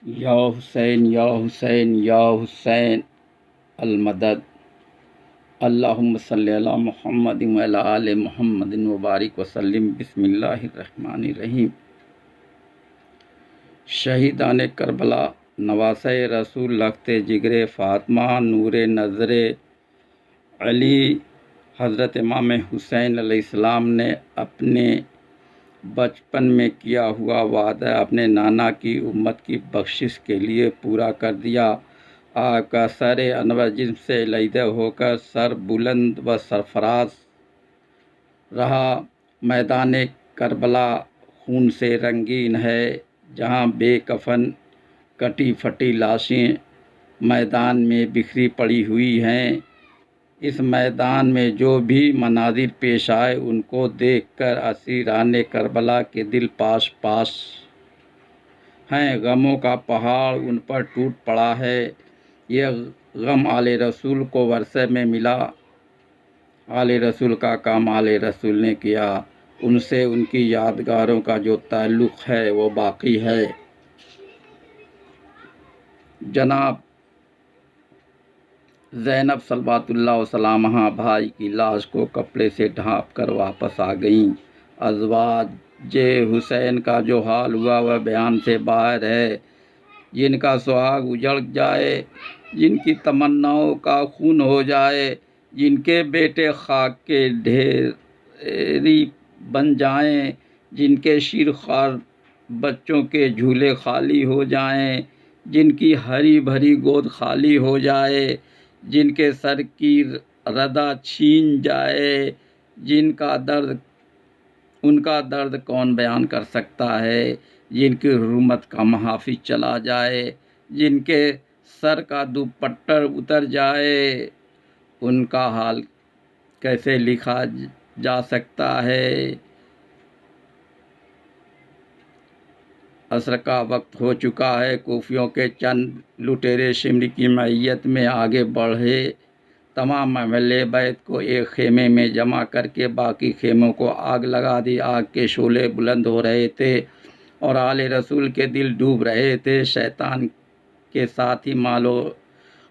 या हुसैन या हुसैन अलमदद। अल्लाहुम्मा सल्ली अला मुहम्मदिन व अला आलि मुहम्मदिन व बारिक वसल्लिम। बिस्मिल्लाहिर्रहमानिर्रहीम। शहीदान करबला, नवासे रसूल, लख्ते जिगरे फ़ातिमा, नूरे नज़रे अली, हज़रत इमाम हुसैन अलैहिस्सलाम ने अपने बचपन में किया हुआ वादा अपने नाना की उम्मत की बख्शिश के लिए पूरा कर दिया। आपका सर अनवर जिस्म से लैदे होकर सर बुलंद व सरफराज रहा। मैदान करबला खून से रंगीन है, जहाँ बेकफन कटी फटी लाशें मैदान में बिखरी पड़ी हुई हैं। इस मैदान में जो भी मनाजिर पेश आए, उनको देखकर असीराने करबला के दिल पास पास हैं। गमों का पहाड़ उन पर टूट पड़ा है। यह गम आले रसूल को वर्षे में मिला। आले रसूल का काम आले रसूल ने किया। उनसे उनकी यादगारों का जो ताल्लुक़ है वो बाकी है। जनाब ज़ैनब सलवातुल्लाह व सलामहा भाई की लाश को कपड़े से ढाँप कर वापस आ गईं। अज़वाजे हुसैन का जो हाल हुआ वह बयान से बाहर है। जिनका सुहाग उजड़ जाए, जिनकी तमन्नाओं का खून हो जाए, जिनके बेटे खाक के ढेरी बन जाएं, जिनके शीरख्वार बच्चों के झूले खाली हो जाएं, जिनकी हरी भरी गोद खाली हो जाए, जिनके सर की रदा छीन जाए, उनका दर्द कौन बयान कर सकता है। जिनकी हुर्मत का महाफिज चला जाए, जिनके सर का दुपट्टा उतर जाए, उनका हाल कैसे लिखा जा सकता है। असर का वक्त हो चुका है। कूफियों के चंद लुटेरे शिमरी की मैयत में आगे बढ़े। तमाम अहले बैत को एक खेमे में जमा करके बाकी खेमों को आग लगा दी। आग के शोले बुलंद हो रहे थे और आले रसूल के दिल डूब रहे थे। शैतान के साथ ही मालो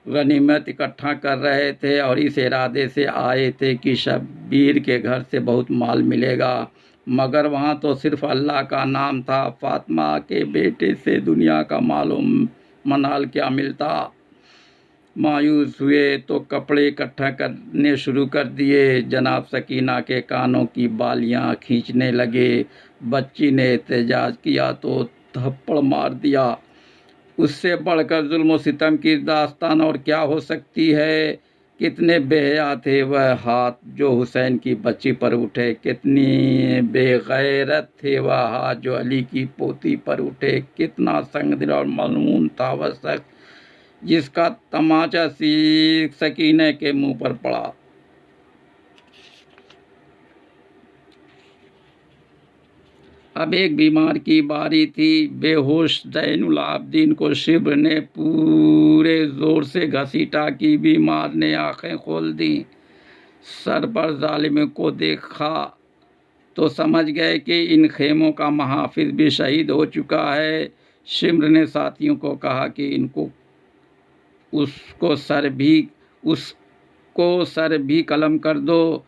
गनीमत इकट्ठा कर रहे थे और इस इरादे से आए थे कि शब्बीर के घर से बहुत माल मिलेगा, मगर वहाँ तो सिर्फ अल्लाह का नाम था। फातिमा के बेटे से दुनिया का मालो मनाल क्या मिलता। मायूस हुए तो कपड़े इकट्ठा करने शुरू कर दिए। जनाब सकीना के कानों की बालियां खींचने लगे। बच्ची ने एहतजाज किया तो थप्पड़ मार दिया। उससे बढ़कर जुल्म सितम की दास्तान और क्या हो सकती है। कितने बेहया थे वह हाथ जो हुसैन की बच्ची पर उठे। कितनी बेगैरत थे वह हाथ जो अली की पोती पर उठे। कितना संगदिल और मलून था वह शख्स जिसका तमाचा सकीने के मुंह पर पड़ा। अब एक बीमार की बारी थी। बेहोश ज़ैनुल आबदीन को शिब्र ने पूरे जोर से घसीटा कि बीमार ने आंखें खोल दी। सर पर जालिम को देखा तो समझ गए कि इन खेमों का महाफिज भी शहीद हो चुका है। शिम्र ने साथियों को कहा कि उसको सर भी कलम कर दो।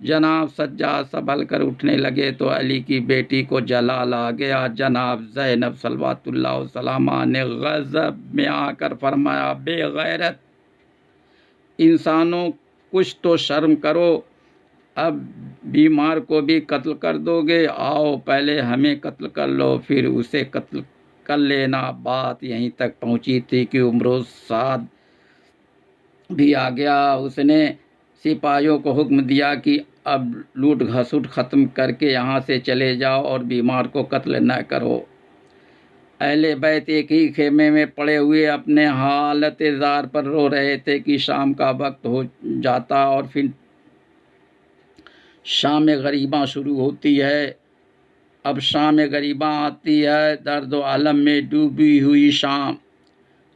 जनाब सज्जाद संभल कर उठने लगे तो अली की बेटी को जलाल आ गया। जनाब ज़ैनब सलवातुल्लाह व सलामा ने गज़ब में आकर फरमाया, बेगैरत इंसानों, कुछ तो शर्म करो। अब बीमार को भी कत्ल कर दोगे। आओ पहले हमें कत्ल कर लो, फिर उसे कत्ल कर लेना। बात यहीं तक पहुंची थी कि उमरो साद भी आ गया। उसने सिपाहियों को हुक्म दिया कि अब लूट घसूट ख़त्म करके यहाँ से चले जाओ और बीमार को कत्ल न करो। अहले बैत एक ही खेमे में पड़े हुए अपने हालत ज़ार पर रो रहे थे कि शाम का वक्त हो जाता और फिर शाम गरीबा शुरू होती है। अब शाम गरीबा आती है। दर्द व अलम में डूबी हुई शाम,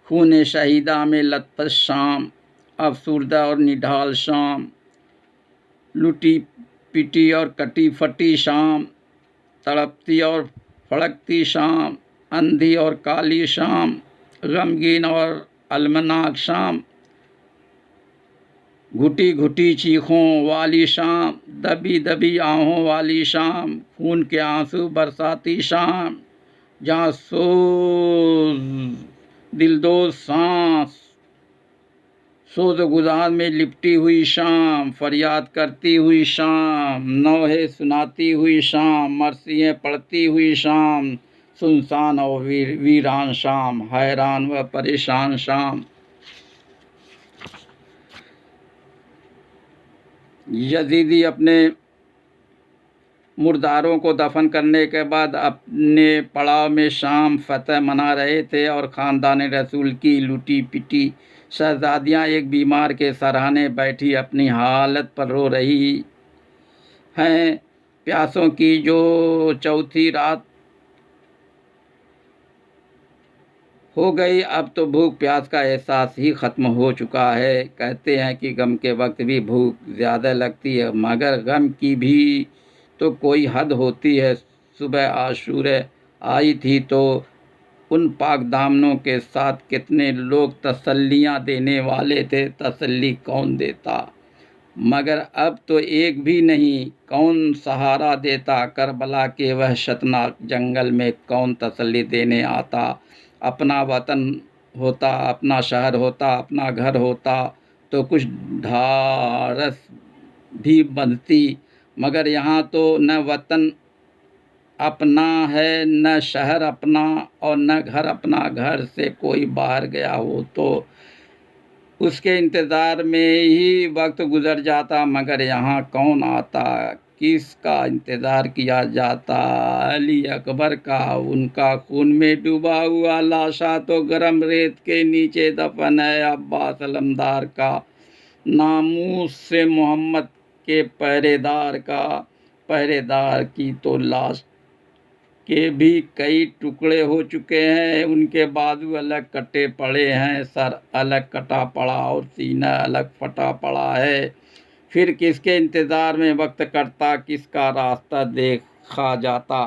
खून शहीदा में लथपथ शाम, अफसुर्दा और निढाल शाम, लुटी पिटी और कटी फटी शाम, तड़पती और फड़कती शाम, अंधी और काली शाम, गमगीन और अलमनाक शाम, घुटी घुटी चीखों वाली शाम, दबी दबी आहों वाली शाम, खून के आंसू बरसाती शाम, जहाँ सोज दिलदोज सांस सोज़-गुज़ार में लिपटी हुई शाम, फरियाद करती हुई शाम, नौहे सुनाती हुई शाम, मरसियाँ पढ़ती हुई शाम, सुनसान और वीरान शाम, हैरान व परेशान शाम। यजीदी अपने मुर्दारों को दफन करने के बाद अपने पड़ाव में शाम फतह मना रहे थे और ख़ानदान रसूल की लूटी पिटी शहजादियाँ एक बीमार के सराहने बैठी अपनी हालत पर रो रही हैं। प्यासों की जो चौथी रात हो गई, अब तो भूख प्यास का एहसास ही ख़त्म हो चुका है। कहते हैं कि गम के वक्त भी भूख ज़्यादा लगती है, मगर गम की भी तो कोई हद होती है। सुबह आशूरा आई थी तो उन पाक दामनों के साथ कितने लोग तसल्लियाँ देने वाले थे, तसल्ली कौन देता, मगर अब तो एक भी नहीं। कौन सहारा देता, करबला के वह शतनाक जंगल में कौन तसल्ली देने आता। अपना वतन होता, अपना शहर होता, अपना घर होता तो कुछ ढारस भी बंधती, मगर यहाँ तो न वतन अपना है, न शहर अपना और न घर अपना। घर से कोई बाहर गया हो तो उसके इंतज़ार में ही वक्त गुजर जाता, मगर यहाँ कौन आता, किसका इंतज़ार किया जाता। अली अकबर का, उनका खून में डूबा हुआ लाशा तो गरम रेत के नीचे दफन है। अब्बास अलमदार का, नामूस से मोहम्मद के पहरेदार की तो लाश के भी कई टुकड़े हो चुके हैं। उनके बाजू अलग कटे पड़े हैं, सर अलग कटा पड़ा और सीना अलग फटा पड़ा है। फिर किसके इंतज़ार में वक्त कटता, किसका रास्ता देखा जाता।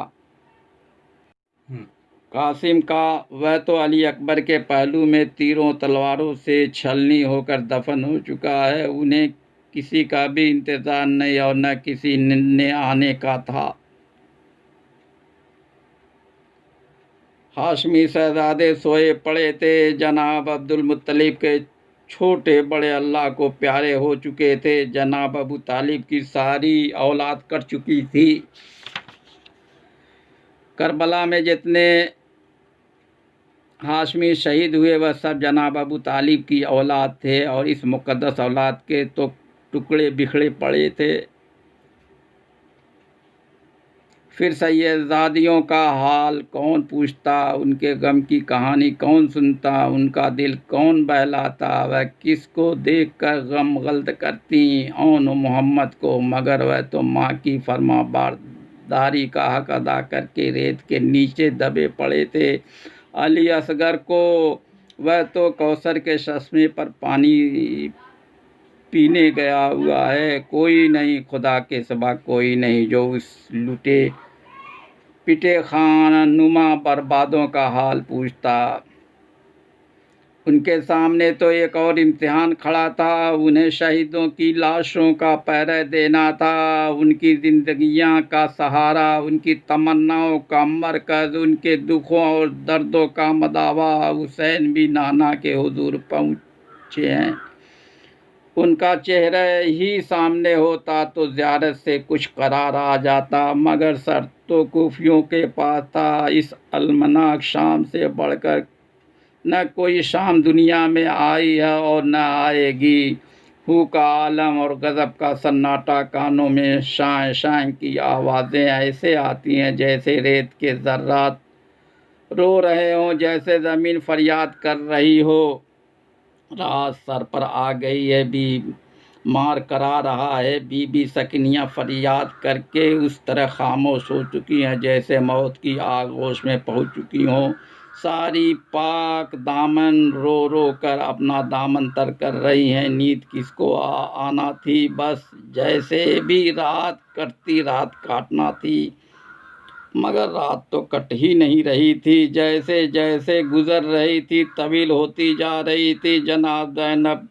कासिम का, वह तो अली अकबर के पहलू में तीरों तलवारों से छलनी होकर दफन हो चुका है। उन्हें किसी का भी इंतज़ार नहीं और न किसी ने आने का था। हाशमी शहजादे सोए पड़े थे। जनाब अब्दुल मुत्तलिब के छोटे बड़े अल्लाह को प्यारे हो चुके थे। जनाब अबू तालिब की सारी औलाद कट चुकी थी। करबला में जितने हाशमी शहीद हुए वह सब जनाब अबू तालिब की औलाद थे और इस मुक़द्दस औलाद के तो टुकड़े बिखरे पड़े थे। फिर सैयदजादियों का हाल कौन पूछता, उनके गम की कहानी कौन सुनता, उनका दिल कौन बहलाता। वह किसको देखकर गम गल्द करती ओन मोहम्मद को, मगर वह तो माँ की फरमाबरदारी का हक अदा करके रेत के नीचे दबे पड़े थे। अली असगर को, वह तो कौसर के चश्मे पर पानी पीने गया हुआ है। कोई नहीं, खुदा के सिवा कोई नहीं जो उस लूटे पिटे खान नुमा बर्बादों का हाल पूछता। उनके सामने तो एक और इम्तिहान खड़ा था, उन्हें शहीदों की लाशों का पहरा देना था। उनकी जिंदगियां का सहारा, उनकी तमन्नाओं का मरकज़, उनके दुखों और दर्दों का मदावा। हुसैन भी नाना के हुजूर पहुँचे हैं। उनका चेहरा ही सामने होता तो ज़ियारत से कुछ करार आ जाता, मगर सर तो कूफियों के पास था। इस अलमनाक शाम से बढ़कर न कोई शाम दुनिया में आई है और न आएगी। हू का आलम और गज़ब का सन्नाटा, कानों में शां शां की आवाज़ें ऐसे आती हैं जैसे रेत के ज़र्रात रो रहे हों, जैसे ज़मीन फरियाद कर रही हो। रात सर पर आ गई है, मार करा रहा है। बीबी सकनियाँ फरियाद करके उस तरह खामोश हो चुकी हैं जैसे मौत की आगोश में पहुंच चुकी हों। सारी पाक दामन रो रो कर अपना दामन तर कर रही हैं। नींद किसको आना थी, बस जैसे भी रात कटती रात काटना थी। मगर रात तो कट ही नहीं रही थी। जैसे जैसे गुजर रही थी तवील होती जा रही थी। जनाब ज़ैनब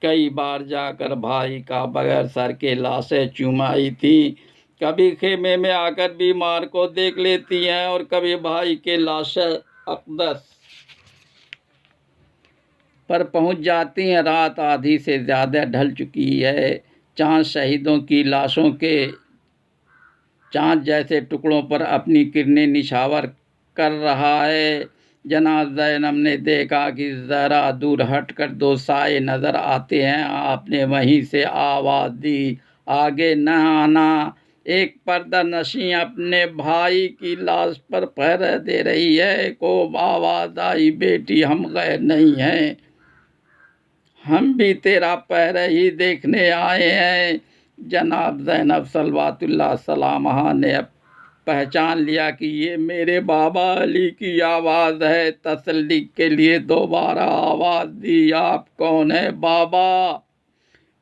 कई बार जाकर भाई का बगैर सर के लाशें चुमाई थी। कभी खेमे में आकर बीमार को देख लेती हैं और कभी भाई के लाशें अक़दस पर पहुंच जाती हैं। रात आधी से ज़्यादा ढल चुकी है। चाँद शहीदों की लाशों के चाँद जैसे टुकड़ों पर अपनी किरणें निछावर कर रहा है। जनाब ज़ैनब ने देखा कि ज़रा दूर हटकर दो साए नज़र आते हैं। आपने वहीं से आवाज़ दी, आगे न आना। एक पर्दा नशी अपने भाई की लाश पर पहरा दे रही है। को आवाज़ आई, बेटी हम गैर नहीं हैं, हम भी तेरा पहरा ही देखने आए हैं। जनाब ज़ैनब सलवातुल्लाह सलामहा ने पहचान लिया कि ये मेरे बाबा अली की आवाज़ है। तसल्ली के लिए दोबारा आवाज़ दी, आप कौन है बाबा?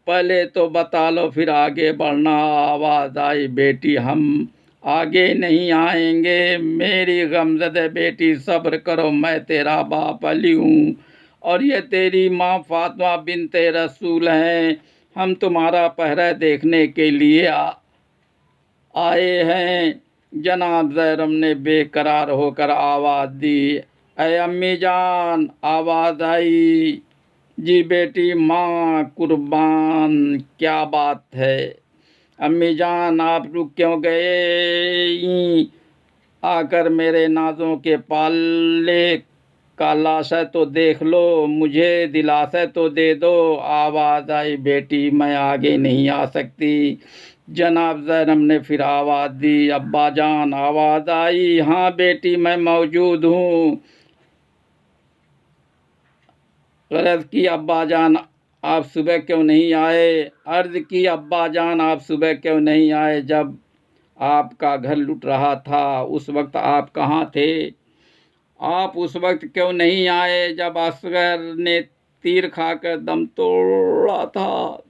पहले तो बता लो फिर आगे बढ़ना। आवाज़ आई, बेटी हम आगे नहीं आएंगे। मेरी गमज़दे बेटी सब्र करो, मैं तेरा बाप अली हूँ और ये तेरी माँ फातिमा बिन्ते रसूल हैं। हम तुम्हारा पहरा देखने के लिए आए हैं। जनाब ज़ैनब ने बेकरार होकर आवाज़ दी, ऐ अम्मी जान। आवाज़ आई, जी बेटी। माँ कुर्बान, क्या बात है? अम्मी जान आप रुक क्यों गए? आकर मेरे नाजों के पाले का लाशा तो देख लो, मुझे दिलासा तो दे दो। आवाज़ आई, बेटी मैं आगे नहीं आ सकती। जनाब ज़ैनब ने फिर आवाज़ दी, अब्बा जान। आवाज़ आई, हाँ बेटी मैं मौजूद हूँ। अर्ज़ की, अब्बा जान आप सुबह क्यों नहीं आए? अर्ज़ की, अब्बा जान आप सुबह क्यों नहीं आए? जब आपका घर लुट रहा था उस वक्त आप कहाँ थे? आप उस वक्त क्यों नहीं आए जब असगर ने तीर खाकर दम तोड़ा था?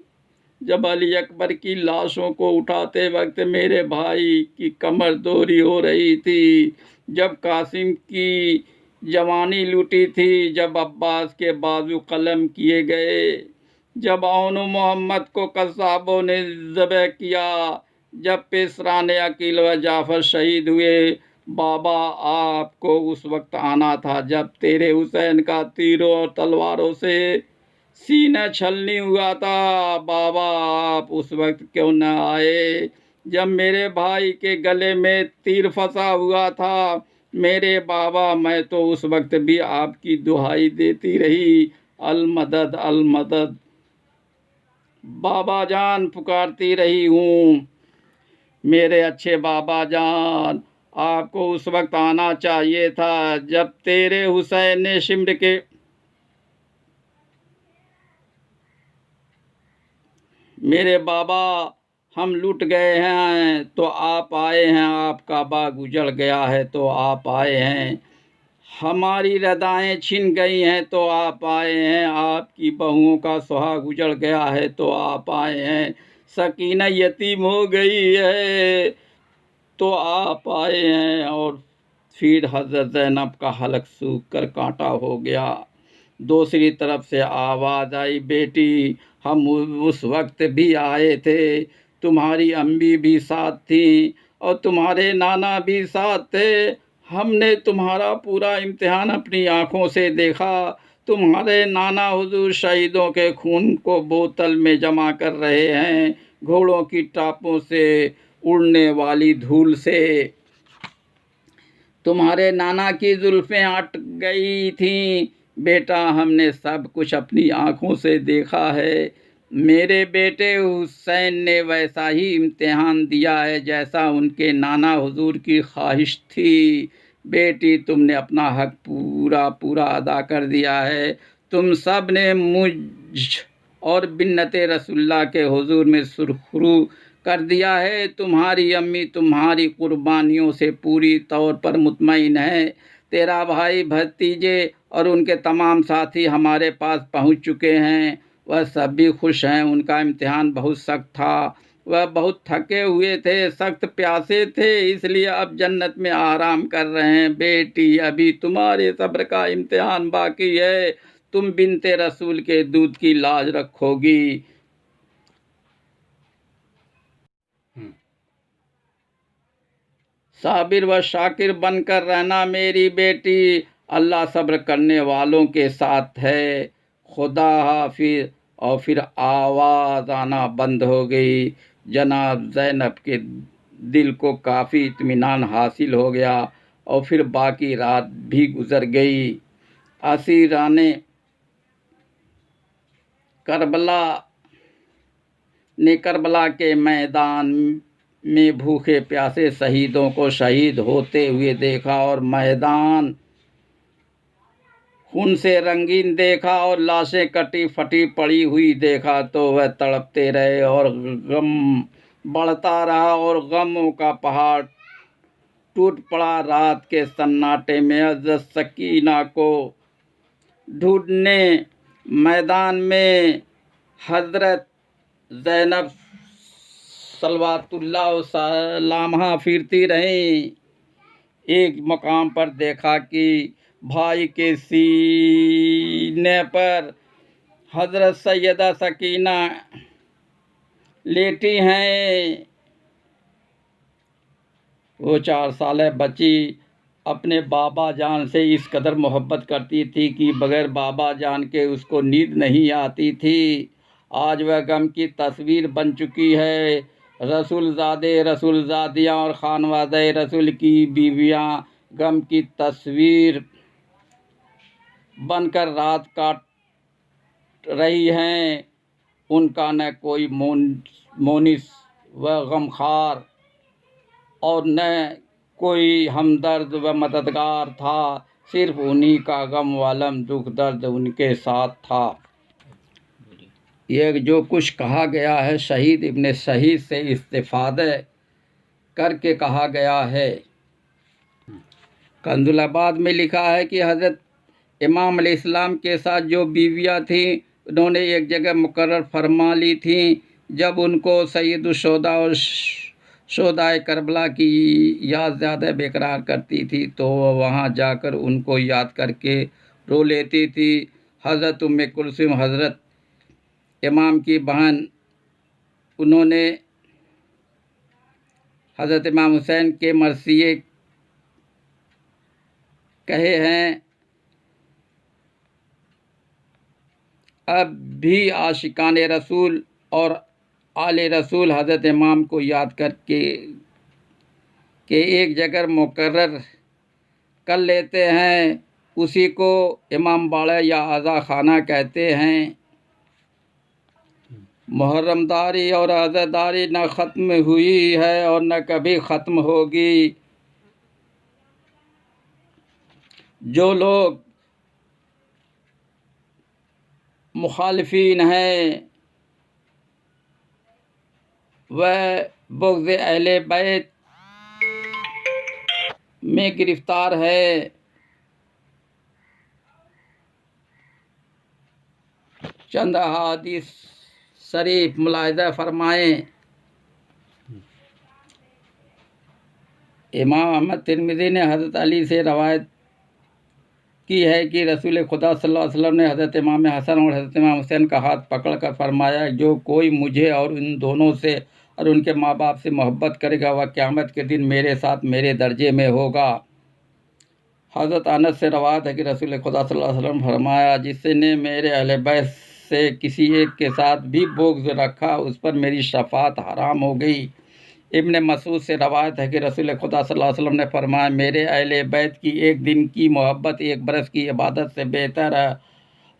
जब अली अकबर की लाशों को उठाते वक्त मेरे भाई की कमर दोरी हो रही थी, जब कासिम की जवानी लूटी थी, जब अब्बास के बाजू कलम किए गए, जब औन मोहम्मद को कसाबों ने ज़बह किया, जब पेशरान अकील व जाफ़र शहीद हुए। बाबा आपको उस वक्त आना था जब तेरे हुसैन का तीरों और तलवारों से सीना छलनी हुआ था। बाबा आप उस वक्त क्यों न आए जब मेरे भाई के गले में तीर फंसा हुआ था? मेरे बाबा मैं तो उस वक्त भी आपकी दुहाई देती रही, अल मदद अल मदद, बाबा जान पुकारती रही हूँ। मेरे अच्छे बाबा जान आपको उस वक्त आना चाहिए था जब तेरे हुसैन ने शिम्र के मेरे बाबा हम लूट गए हैं तो आप आए हैं, आपका बाग उजड़ गया है तो आप आए हैं, हमारी रदाएं छिन गई हैं तो आप आए हैं, आपकी बहुओं का सुहाग उजड़ गया है तो आप आए हैं, सकीना यतीम हो गई है तो आप आए हैं। और फिर हज़रत ज़ैनब का हलक सूख कर कांटा हो गया। दूसरी तरफ से आवाज़ आई, बेटी हम उस वक्त भी आए थे, तुम्हारी अम्मी भी साथ थी और तुम्हारे नाना भी साथ थे। हमने तुम्हारा पूरा इम्तिहान अपनी आँखों से देखा। तुम्हारे नाना हुजूर शहीदों के खून को बोतल में जमा कर रहे हैं, घोड़ों की टापों से उड़ने वाली धूल से। तुम्हारे नाना की जुल्फ़ें अट गई थीं। बेटा हमने सब कुछ अपनी आँखों से देखा है। मेरे बेटे हुसैन ने वैसा ही इम्तिहान दिया है जैसा उनके नाना हुजूर की ख्वाहिश थी। बेटी तुमने अपना हक पूरा पूरा अदा कर दिया है। तुम सब ने मुझ और बिन्नते रसूलुल्लाह के हुजूर में सुरखरू कर दिया है। तुम्हारी अम्मी तुम्हारी कुर्बानियों से पूरी तौर पर मुतमईन है। तेरा भाई भतीजे और उनके तमाम साथी हमारे पास पहुंच चुके हैं, वह सब भी खुश हैं। उनका इम्तिहान बहुत सख्त था वह बहुत थके हुए थे, सख्त प्यासे थे, इसलिए अब जन्नत में आराम कर रहे हैं। बेटी, अभी तुम्हारे सब्र का इम्तिहान बाकी है, तुम बिनते रसूल के दूध की लाज रखोगी। साबिर व शाकिर बनकर रहना मेरी बेटी, अल्लाह सब्र करने वालों के साथ है। खुदा हाफिज। और फिर आवाज़ आना बंद हो गई। जनाब ज़ैनब के दिल को काफ़ी इत्मीनान हासिल हो गया और फिर बाकी रात भी गुजर गई। असीराने करबला ने करबला के मैदान में भूखे प्यासे शहीदों को शहीद होते हुए देखा और मैदान खून से रंगीन देखा और लाशें कटी फटी पड़ी हुई देखा तो वह तड़पते रहे और गम बढ़ता रहा और गमों का पहाड़ टूट पड़ा। रात के सन्नाटे में हज़रत सकीना को ढूंढने मैदान में हज़रत ज़ैनब सलवातुल्लाह सलामहा फिरती रहीं। एक मकाम पर देखा कि भाई के सीने पर हज़रत सैयदा सकीना लेटी हैं। वो 4 साल बच्ची अपने बाबा जान से इस कदर मोहब्बत करती थी कि बगैर बाबा जान के उसको नींद नहीं आती थी। आज वह गम की तस्वीर बन चुकी है। रसूलज़ादे, रसूलज़ादियाँ और खानवादे रसूल की बीवियाँ गम की तस्वीर बनकर रात काट रही हैं। उनका न कोई मोनिस व गमखार और न कोई हमदर्द व मददगार था। सिर्फ उन्हीं का गम वालम दुख दर्द उनके साथ था। ये जो कुछ कहा गया है शहीद इब्ने शहीद से इस्तिफादे करके कहा गया है। कंजुलाबाद में लिखा है कि हज़रत इमाम अलैहिस्सलाम के साथ जो बीवियाँ थीं उन्होंने एक जगह मुकर्रर फरमा ली थीं। जब उनको सैयदुश्शोदा और शोदाए करबला की याद ज़्यादा बेकरार करती थी तो वह वहाँ जाकर उनको याद करके रो लेती थी। हज़रत उम्मे कुलसूम हज़रत इमाम की बहन, उन्होंने हज़रत इमाम हुसैन के मरसिए कहे हैं। अब भी आशिकान रसूल और आले रसूल हज़रत इमाम को याद करके एक जगह मुकर्रर कर लेते हैं। उसी को इमाम बाड़ा या आज़ा खाना कहते हैं। मुहर्रमदारी और अज़ादारी न ख़त्म हुई है और न कभी ख़त्म होगी। जो लोग मुखालिफीन हैं वह बुग़्ज़ अहले बैत में गिरफ़्तार है। चंद हदीस शरीफ मुलाहिज़ा फरमाएँ। इमाम अहमद तिरमिज़ी ने हज़रत अली से रवायत की है कि रसूल खुदा सल्लल्लाहु अलैहि वसल्लम ने हज़रत इमाम हसन और हज़रत इमाम हुसैन का हाथ पकड़कर फरमाया, जो कोई मुझे और इन दोनों से और उनके माँ बाप से मोहब्बत करेगा वह क़यामत के दिन मेरे साथ मेरे दर्जे में होगा। हज़रत अनस से रवायत है कि रसूल खुदा सल्लल्लाहु अलैहि वसल्लम फरमाया, जिसने मेरे अहले बैत से किसी एक के साथ भी बुग़्ज़ रखा उस पर मेरी शफ़ाअत हराम हो गई। इब्ने मसूद से रवायत है कि रसूल खुदा सल्लल्लाहु अलैहि वसल्लम ने फरमाया, मेरे अहले बैत की एक दिन की मोहब्बत 1 बरस की इबादत से बेहतर है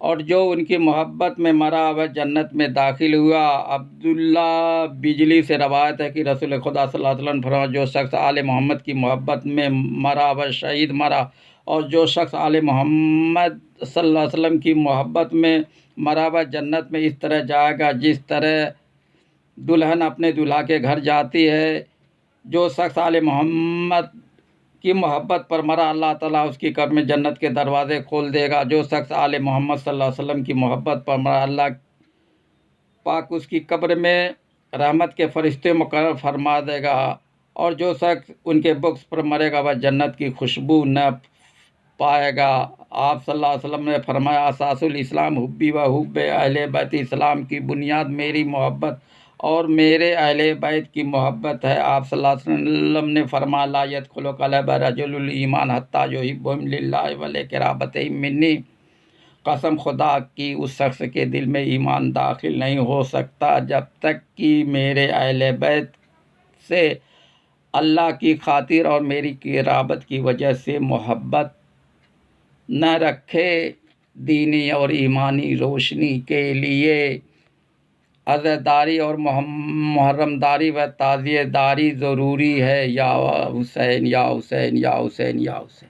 और जो उनकी मोहब्बत में मरा वह जन्नत में दाखिल हुआ। अब्दुल्ला बिजली से रवायत है कि रसूल खुदा सल्लल्लाहु अलैहि वसल्लम ने फरमाया, जो शख्स आले मोहम्मद की मोहब्बत में मरा वह शहीद मरा और जो शख्स आले मोहम्मद सल्लल्लाहु अलैहि वसल्लम की मोहब्बत में मरा वह जन्नत में इस तरह जाएगा जिस तरह दुल्हन अपने दूल्हा के घर जाती है। जो शख्स आले मोहम्मद की मोहब्बत पर मरा अल्लाह ताला उसकी कब्र में जन्नत के दरवाज़े खोल देगा। जो शख्स आले मोहम्मद सल्लल्लाहु अलैहि वसल्लम की मोहब्बत पर मरा अल्लाह पाक उसकी कब्र में रहमत के फरिश्ते मुकर्रर फरमा देगा, और जो शख्स उनके बुक्स पर मरेगा वह जन्नत की खुशबू न पाएगा। आप सल्लल्लाहु अलैहि वसल्लम ने फरमाया, असासुल इस्लाम हुब्बी व हुब्बे अहले बैत, इस्लाम की बुनियाद मेरी मोहब्बत और मेरे अहले बैत की मोहब्बत है। आप सल्लल्लाहु अलैहि वसल्लम ने फरमाया, ला यदखुलु क़ल्ब रजुलिल ईमान हत्ता युहिब्बुहुम लिल्लाहि व लिक़राबतिहिम मिन्नी, कसम खुदा की उस शख्स के दिल में ईमान दाखिल नहीं हो सकता जब तक कि मेरे अहले बैत से अल्लाह की खातिर और मेरी क़राबत की वजह से मोहब्बत न रखे। दीनी और ईमानी रोशनी के लिए अज़ादारी और मुहर्रमदारी व ताज़ियेदारी ज़रूरी है। या हुसैन या हुसैन या हुसैन या हुसैन।